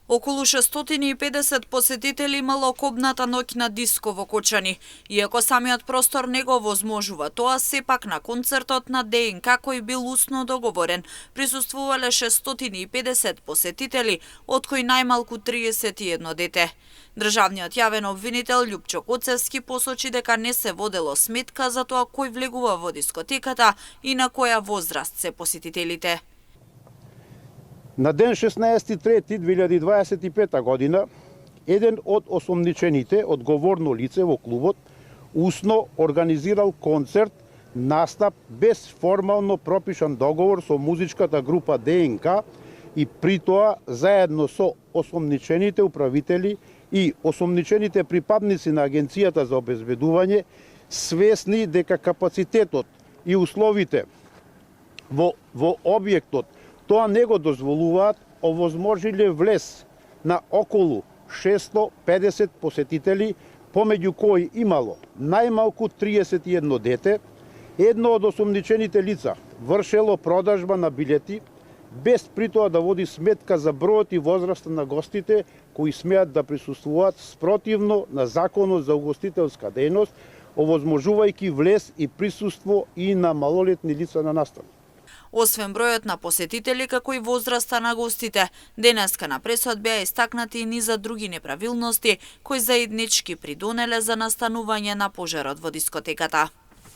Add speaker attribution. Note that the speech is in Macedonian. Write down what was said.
Speaker 1: Околу 650 посетители имало кобната ноќна диско во Кочани. Иако самиот простор не го возможува тоа, сепак на концертот на ДНК кој бил усно договорен, присуствувале 650 посетители, од кои најмалку 31 дете. Државниот јавен обвинител Љупчо Коцевски посочи дека не се водело сметка за тоа кој влегува во дискотеката и на која возраст се посетителите.
Speaker 2: На ден 16.3.2025 година, еден од осомничените, одговорно лице во клубот, усно организирал концерт, настап без формално пропишан договор со музичката група ДНК и при тоа заедно со осомничените управители и осомничените припадници на Агенцијата за обезбедување, свесни дека капацитетот и условите во објектот тоа не го дозволуваат, овозможиле влез на околу 650 посетители, помеѓу кои имало најмалку 31 дете. Едно од осомничените лица вршело продажба на билети, без при тоа да води сметка за бројот и возраста на гостите кои смеат да присуствуваат спротивно на Законот за угостителска дејност, овозможувајќи влез и присуство и на малолетни лица на настан.
Speaker 1: Освен бројот на посетители како и возраста на гостите, денеска на пресуд беа истакнати и низа други неправилности кои заеднички придонеле за настанување на пожарот во дискотеката.